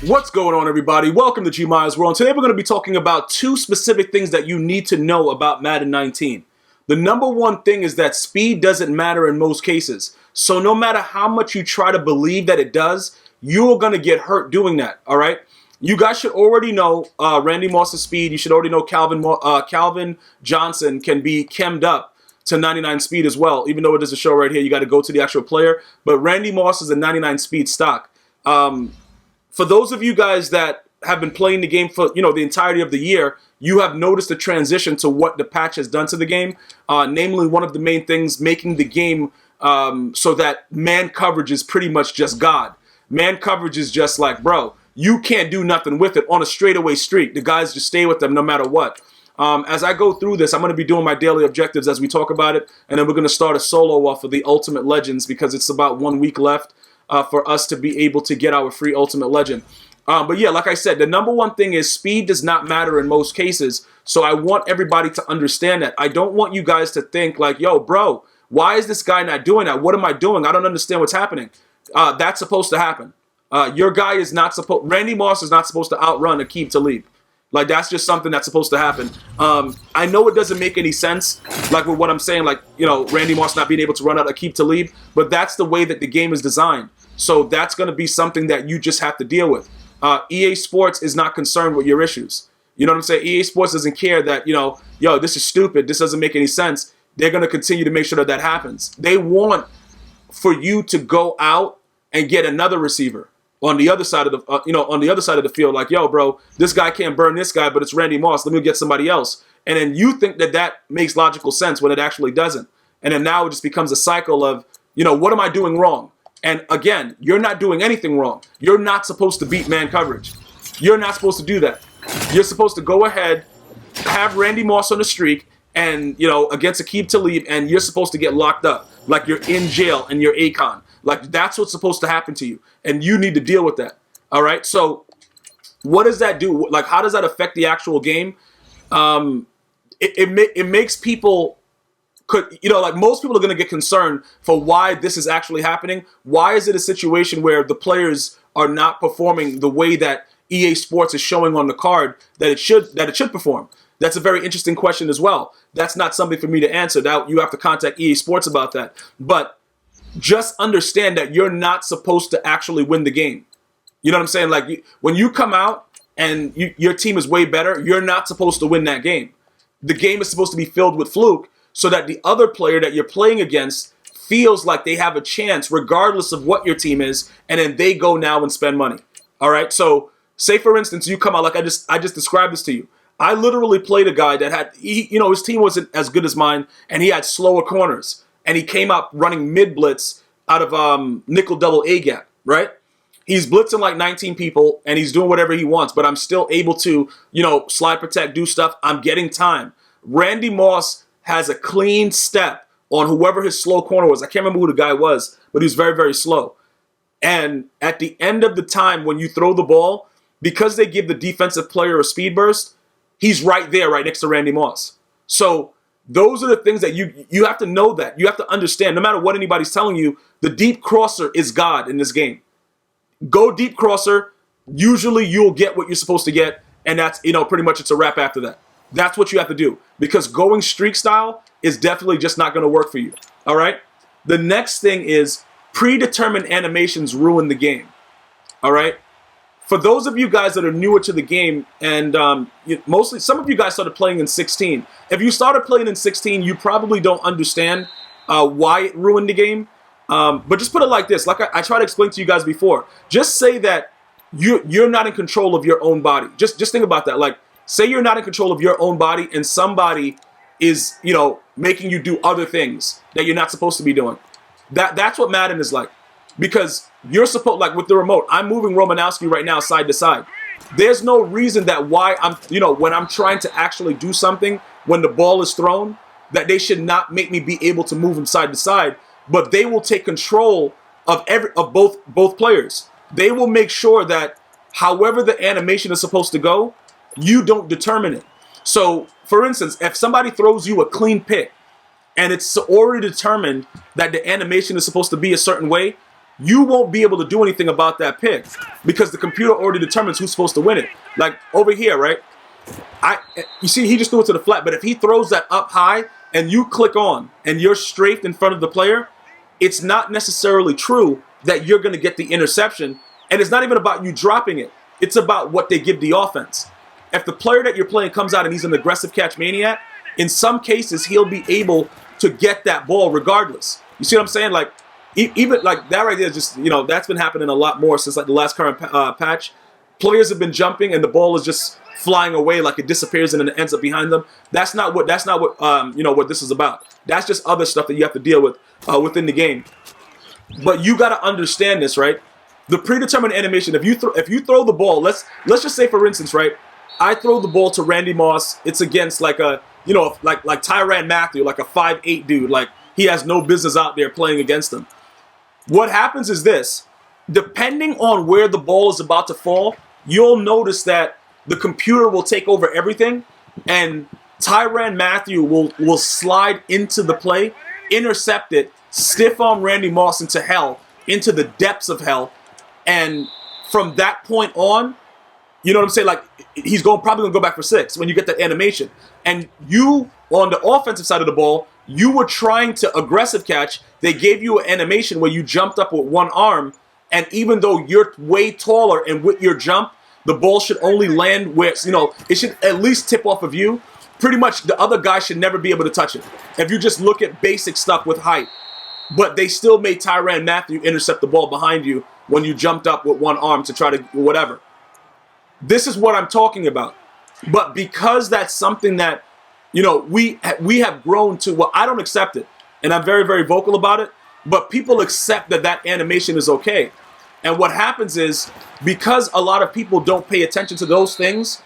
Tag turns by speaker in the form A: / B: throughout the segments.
A: What's going on, everybody? Welcome to GmiasWorld. Today we're going to be talking about two specific things that you need to know about Madden 19. The number one thing is that speed doesn't matter in most cases. So no matter how much you try to believe that it does, you're going to get hurt doing that, all right? You guys should already know Randy Moss's speed. You should already know Calvin Johnson can be chemmed up to 99 speed as well. Even though it is a show right here, you got to go to the actual player. But Randy Moss is a 99 speed stock. For those of you guys that have been playing the game for the entirety of the year, you have noticed the transition to what the patch has done to the game. Namely, one of the main things making the game so that man coverage is pretty much just God. Man coverage is just like, bro, you can't do nothing with it on a straightaway streak. The guys just stay with them no matter what. As I go through this, I'm going to be doing my daily objectives as we talk about it, and then we're going to start a solo off of the Ultimate Legends because it's about 1 week left. For us to be able to get our free Ultimate Legend. But yeah, like I said, the number one thing is speed does not matter in most cases. So I want everybody to understand that. I don't want you guys to think like, yo, bro, why is this guy not doing that? What am I doing? I don't understand what's happening. That's supposed to happen. Your guy is not supposed, Randy Moss is not supposed to outrun Aqib Talib. Like, that's just something that's supposed to happen. I know it doesn't make any sense, like with what I'm saying, like, Randy Moss not being able to run out Aqib Talib, but that's the way that the game is designed. So that's going to be something that you just have to deal with. EA Sports is not concerned with your issues. You know what I'm saying? EA Sports doesn't care that, yo, this is stupid, this doesn't make any sense. They're going to continue to make sure that that happens. They want for you to go out and get another receiver on the other side of the, on the other side of the field, like, yo, bro, this guy can't burn this guy, but it's Randy Moss. Let me get somebody else. And then you think that that makes logical sense when it actually doesn't. And then now it just becomes a cycle of, what am I doing wrong? And again, you're not doing anything wrong. You're not supposed to beat man coverage. You're not supposed to do that. You're supposed to go ahead, have Randy Moss on the streak, and against Aqib Talib, and you're supposed to get locked up like you're in jail and you're Akon. Like, that's what's supposed to happen to you, and you need to deal with that. All right. So, what does that do? Like, how does that affect the actual game? It makes people. Like, most people are going to get concerned for why this is actually happening. Why is it a situation where the players are not performing the way that EA Sports is showing on the card that it should perform? That's a very interesting question as well. That's not something for me to answer. That you have to contact EA Sports about that. But just understand that you're not supposed to actually win the game. You know what I'm saying? Like, when you come out and your team is way better, you're not supposed to win that game. The game is supposed to be filled with fluke, so that the other player that you're playing against feels like they have a chance regardless of what your team is, and then they go now and spend money. All right? So say, for instance, you come out, like I just described this to you. I literally played a guy that had, his team wasn't as good as mine, and he had slower corners, and he came out running mid-blitz out of nickel double A gap, right? He's blitzing like 19 people, and he's doing whatever he wants, but I'm still able to, slide protect, do stuff. I'm getting time. Randy Moss has a clean step on whoever his slow corner was. I can't remember who the guy was, but he was very, very slow. And at the end of the time when you throw the ball, because they give the defensive player a speed burst, he's right there, right next to Randy Moss. So those are the things that you have to know that. You have to understand, no matter what anybody's telling you, the deep crosser is God in this game. Go deep crosser. Usually you'll get what you're supposed to get, and that's, pretty much it's a wrap after that. That's what you have to do, because going streak style is definitely just not going to work for you. All right. The next thing is predetermined animations ruin the game. All right. For those of you guys that are newer to the game, and mostly some of you guys started playing in 16. If you started playing in 16, you probably don't understand why it ruined the game. But just put it like this. Like I tried to explain to you guys before. Just say that you're not in control of your own body. Just think about that. Like, say you're not in control of your own body and somebody is, making you do other things that you're not supposed to be doing. That's what Madden is like. Because you're supposed, like with the remote, I'm moving Romanowski right now side to side. There's no reason that why I'm, when I'm trying to actually do something, when the ball is thrown, that they should not make me be able to move him side to side. But they will take control of both players. They will make sure that however the animation is supposed to go, you don't determine it. So, for instance, if somebody throws you a clean pick and it's already determined that the animation is supposed to be a certain way, you won't be able to do anything about that pick because the computer already determines who's supposed to win it. Like over here, right? You see, he just threw it to the flat, but if he throws that up high and you click on and you're strafed in front of the player, it's not necessarily true that you're going to get the interception. And it's not even about you dropping it. It's about what they give the offense. If the player that you're playing comes out and he's an aggressive catch maniac, in some cases, he'll be able to get that ball regardless. You see what I'm saying? Like, even like that right there is just, that's been happening a lot more since like the last current patch. Players have been jumping and the ball is just flying away, like it disappears and then it ends up behind them. That's not what what this is about. That's just other stuff that you have to deal with within the game. But you got to understand this, right? The predetermined animation. If you throw the ball, let's just say for instance, right? I throw the ball to Randy Moss. It's against like a like Tyrann Mathieu, like a 5'8" dude. Like he has no business out there playing against him. What happens is this: depending on where the ball is about to fall, you'll notice that the computer will take over everything, and Tyrann Mathieu will slide into the play, intercept it, stiff arm Randy Moss into hell, into the depths of hell, and from that point on, you know what I'm saying? Like he's probably gonna go back for 6 when you get that animation. And you on the offensive side of the ball, you were trying to aggressive catch. They gave you an animation where you jumped up with one arm, and even though you're way taller and with your jump, the ball should only land where, it should at least tip off of you. Pretty much the other guy should never be able to touch it. If you just look at basic stuff with height. But they still made Tyrann Mathieu intercept the ball behind you when you jumped up with one arm to try to whatever. This is what I'm talking about. But because that's something that, we have grown to, well, I don't accept it. And I'm very, very vocal about it. But people accept that animation is okay. And what happens is, because a lot of people don't pay attention to those things,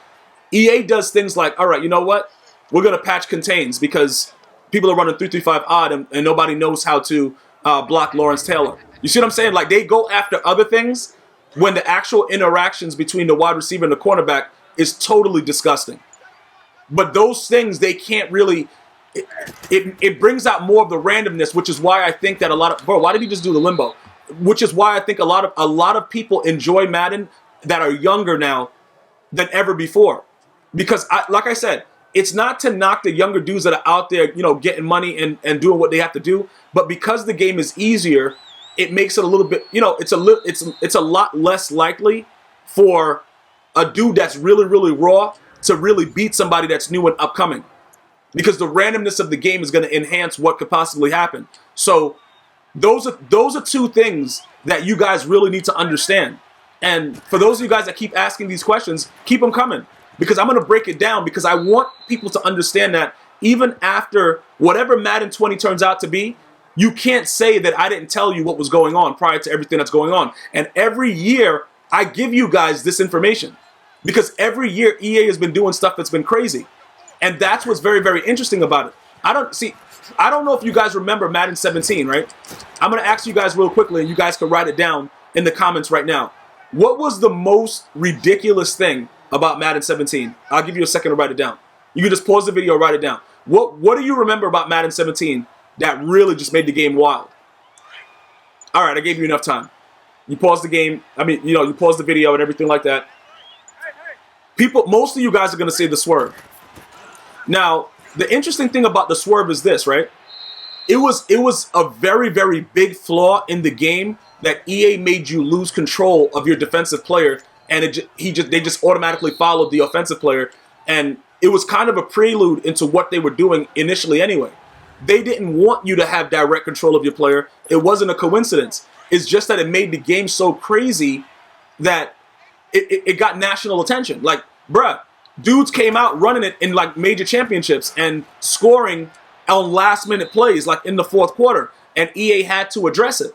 A: EA does things like, all right, you know what? We're going to patch contains because people are running 3-3-5 odd and nobody knows how to block Lawrence Taylor. You see what I'm saying? Like they go after other things when the actual interactions between the wide receiver and the cornerback is totally disgusting. But those things, they can't really, it brings out more of the randomness, which is why I think that why did he just do the limbo? Which is why I think a lot of people enjoy Madden that are younger now than ever before. Because like I said, it's not to knock the younger dudes that are out there, getting money and doing what they have to do. But because the game is easier, it makes it a little bit, it's a lot less likely for a dude that's really, really raw to really beat somebody that's new and upcoming. Because the randomness of the game is going to enhance what could possibly happen. So those are two things that you guys really need to understand. And for those of you guys that keep asking these questions, keep them coming. Because I'm going to break it down because I want people to understand that even after whatever Madden 20 turns out to be, you can't say that I didn't tell you what was going on prior to everything that's going on. And every year, I give you guys this information. Because every year, EA has been doing stuff that's been crazy. And that's what's very, very interesting about it. I don't know if you guys remember Madden 17, right? I'm going to ask you guys real quickly, and you guys can write it down in the comments right now. What was the most ridiculous thing about Madden 17? I'll give you a second to write it down. You can just pause the video and write it down. What do you remember about Madden 17 that really just made the game wild? All right, I gave you enough time. You pause the game. You pause the video and everything like that. Most of you guys are going to say the swerve. Now, the interesting thing about the swerve is this, right? It was a very, very big flaw in the game that EA made you lose control of your defensive player, and they just automatically followed the offensive player, and it was kind of a prelude into what they were doing initially anyway. They didn't want you to have direct control of your player. It wasn't a coincidence. It's just that it made the game so crazy that it got national attention. Like, bruh, dudes came out running it in like major championships and scoring on last-minute plays, like in the fourth quarter, and EA had to address it.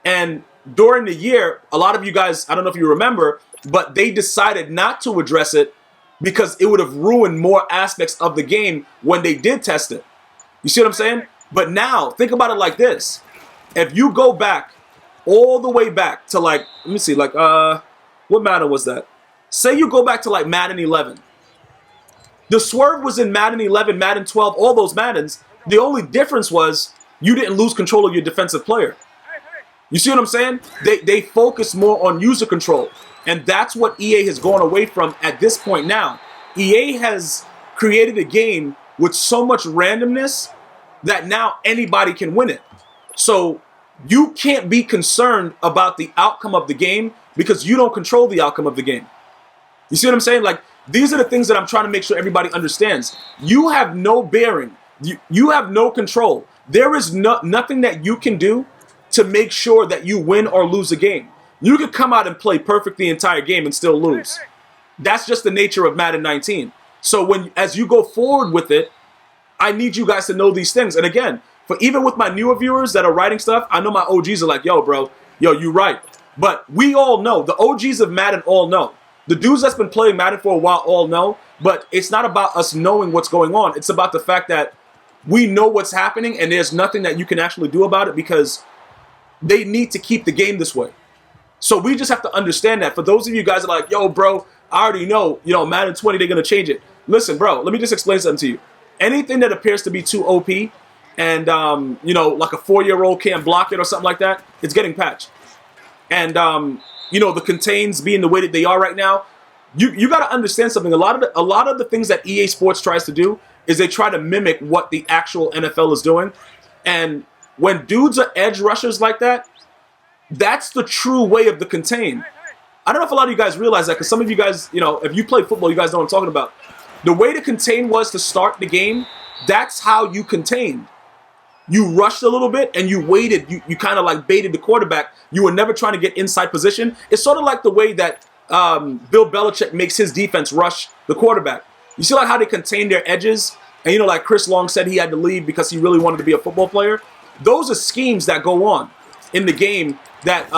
A: And during the year, a lot of you guys, I don't know if you remember, but they decided not to address it because it would have ruined more aspects of the game when they did test it. You see what I'm saying? But now, think about it like this. If you go back, all the way back to like, let me see, like, what Madden was that? Say you go back to like Madden 11. The swerve was in Madden 11, Madden 12, all those Maddens. The only difference was you didn't lose control of your defensive player. You see what I'm saying? They focus more on user control. And that's what EA has gone away from at this point now. EA has created a game with so much randomness that now anybody can win it. So you can't be concerned about the outcome of the game because you don't control the outcome of the game. You see what I'm saying? Like, these are the things that I'm trying to make sure everybody understands. You have no bearing. You have no control. There is nothing that you can do to make sure that you win or lose a game. You could come out and play perfect the entire game and still lose. That's just the nature of Madden 19. So as you go forward with it, I need you guys to know these things. And again, for even with my newer viewers that are writing stuff, I know my OGs are like, yo, bro, yo, you right. But we all know, the OGs of Madden all know. The dudes that's been playing Madden for a while all know. But it's not about us knowing what's going on. It's about the fact that we know what's happening and there's nothing that you can actually do about it because they need to keep the game this way. So we just have to understand that. For those of you guys that are like, yo, bro, I already know, Madden 20, they're going to change it. Listen, bro, let me just explain something to you. Anything that appears to be too OP and, like a 4-year-old can't block it or something like that, it's getting patched. And, the contains being the way that they are right now, you got to understand something. A lot of the things that EA Sports tries to do is they try to mimic what the actual NFL is doing. And when dudes are edge rushers like that, that's the true way of the contain. I don't know if a lot of you guys realize that because some of you guys, if you play football, you guys know what I'm talking about. The way to contain was to start the game. That's how you contained. You rushed a little bit and you waited. You kind of like baited the quarterback. You were never trying to get inside position. It's sort of like the way that Bill Belichick makes his defense rush the quarterback. You see like how they contain their edges? And like Chris Long said he had to leave because he really wanted to be a football player. Those are schemes that go on in the game that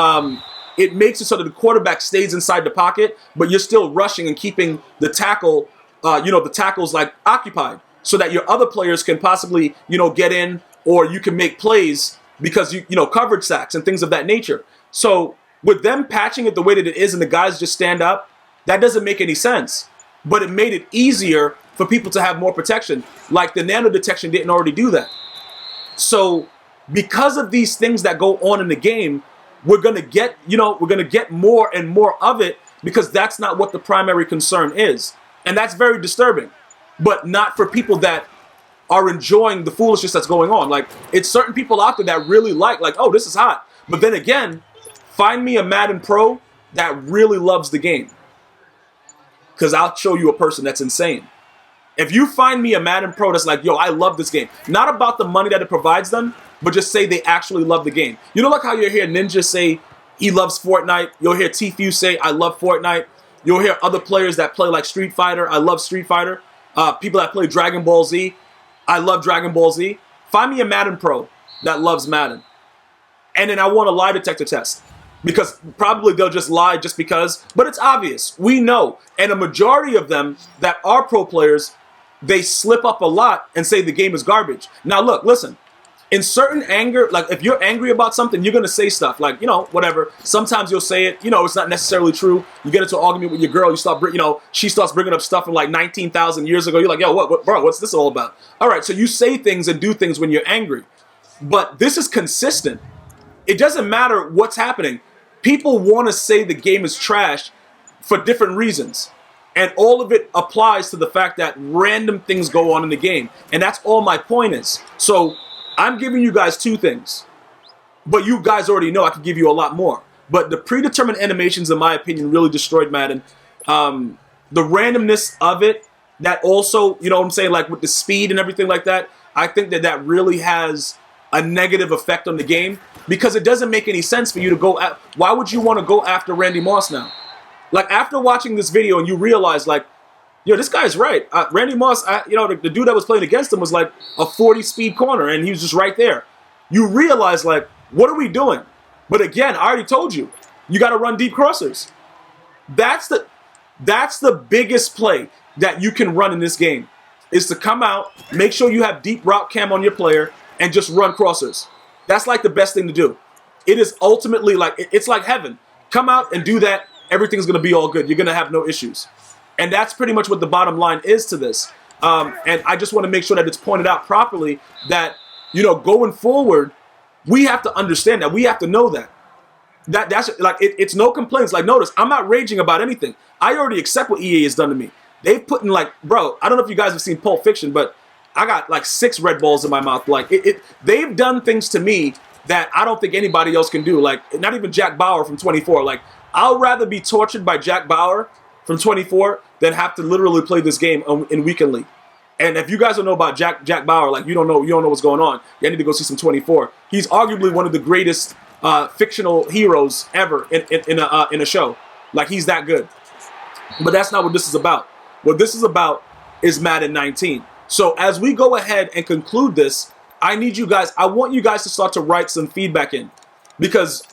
A: it makes it so that the quarterback stays inside the pocket, but you're still rushing and keeping the tackle, the tackles like occupied so that your other players can possibly, get in or you can make plays because coverage sacks and things of that nature. So with them patching it the way that it is and the guys just stand up, that doesn't make any sense. But it made it easier for people to have more protection. Like the nano detection didn't already do that. So because of these things that go on in the game, we're gonna get more and more of it because that's not what the primary concern is. And that's very disturbing. But not for people that are enjoying the foolishness that's going on. Like, it's certain people out there that really like, oh, this is hot. But then again, find me a Madden Pro that really loves the game. Because I'll show you a person that's insane. If you find me a Madden Pro that's like, yo, I love this game. Not about the money that it provides them, but just say they actually love the game. Like how you'll hear Ninja say he loves Fortnite. You'll hear Tfue say, I love Fortnite. You'll hear other players that play like Street Fighter. I love Street Fighter. People that play Dragon Ball Z. I love Dragon Ball Z. Find me a Madden Pro that loves Madden. And then I want a lie detector test. Because probably they'll just lie just because. But it's obvious. We know. And a majority of them that are pro players, they slip up a lot and say the game is garbage. Now look, listen. In certain anger, like if you're angry about something, you're going to say stuff like, whatever. Sometimes you'll say it, it's not necessarily true. You get into an argument with your girl, she starts bringing up stuff from like 19,000 years ago. You're like, yo, what, bro, what's this all about? All right, so you say things and do things when you're angry. But this is consistent. It doesn't matter what's happening. People want to say the game is trash for different reasons. And all of it applies to the fact that random things go on in the game. And that's all my point is. So I'm giving you guys two things, but you guys already know I can give you a lot more. But the predetermined animations, in my opinion, really destroyed Madden. The randomness of it, that also, like with the speed and everything like that, I think that really has a negative effect on the game because it doesn't make any sense for you to go at. Why would you want to go after Randy Moss now? Like after watching this video and you realize like, yo, this guy's right. Randy Moss, the dude that was playing against him was like a 40 speed corner and he was just right there. You realize like, what are we doing? But again, I already told you, you got to run deep crossers. That's the biggest play that you can run in this game is to come out, make sure you have deep route cam on your player and just run crossers. That's like the best thing to do. It is ultimately like, it's like heaven. Come out and do that. Everything's going to be all good. You're going to have no issues. And that's pretty much what the bottom line is to this. And I just want to make sure that it's pointed out properly that, going forward, we have to understand that. We have to know that. That's like it's no complaints. Like, notice I'm not raging about anything. I already accept what EA has done to me. They've put in, like, bro, I don't know if you guys have seen Pulp Fiction, but I got like 6 Red Balls in my mouth. Like, they've done things to me that I don't think anybody else can do. Like, not even Jack Bauer from 24. Like, I'll rather be tortured by Jack Bauer from 24 than have to literally play this game in Weekend League. And if you guys don't know about Jack Bauer, like, you don't know what's going on. You need to go see some 24. He's arguably one of the greatest fictional heroes ever in a show. Like, he's that good. But that's not what this is about. What this is about is Madden 19. So as we go ahead and conclude this, I want you guys to start to write some feedback in, because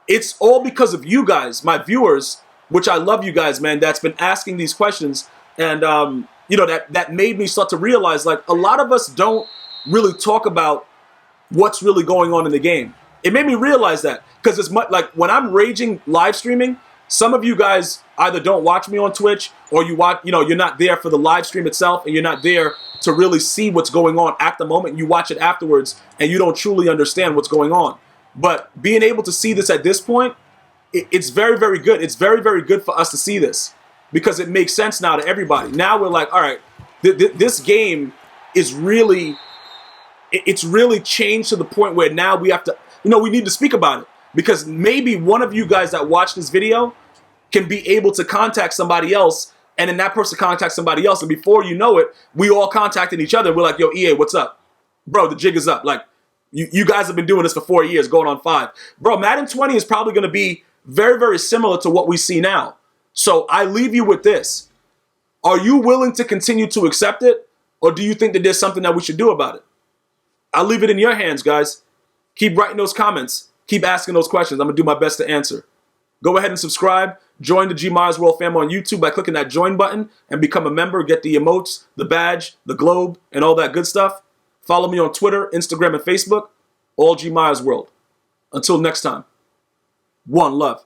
A: it's all because of you guys, my viewers, which I love you guys, man, that's been asking these questions. And that made me start to realize, like, a lot of us don't really talk about what's really going on in the game. It made me realize that, because it's much like when I'm raging live streaming, some of you guys either don't watch me on Twitch, or you're not there for the live stream itself, and you're not there to really see what's going on at the moment. You watch it afterwards and you don't truly understand what's going on. But being able to see this at this point, it's very, very good. It's very, very good for us to see this, because it makes sense now to everybody. Now we're like, all right, this game is really, it's really changed to the point where now we have to, we need to speak about it, because maybe one of you guys that watch this video can be able to contact somebody else, and then that person contacts somebody else, and before you know it, we all contacting each other. We're like, yo, EA, what's up? Bro, the jig is up. Like, you guys have been doing this for 4 years, going on 5. Bro, Madden 20 is probably going to be very, very similar to what we see now. So I leave you with this. Are you willing to continue to accept it, or do you think that there's something that we should do about it? I'll leave it in your hands, guys. Keep writing those comments. Keep asking those questions. I'm going to do my best to answer. Go ahead and subscribe. Join the GmiasWorld family on YouTube by clicking that join button and become a member. Get the emotes, the badge, the globe, and all that good stuff. Follow me on Twitter, Instagram, and Facebook. All GmiasWorld. Until next time. One love.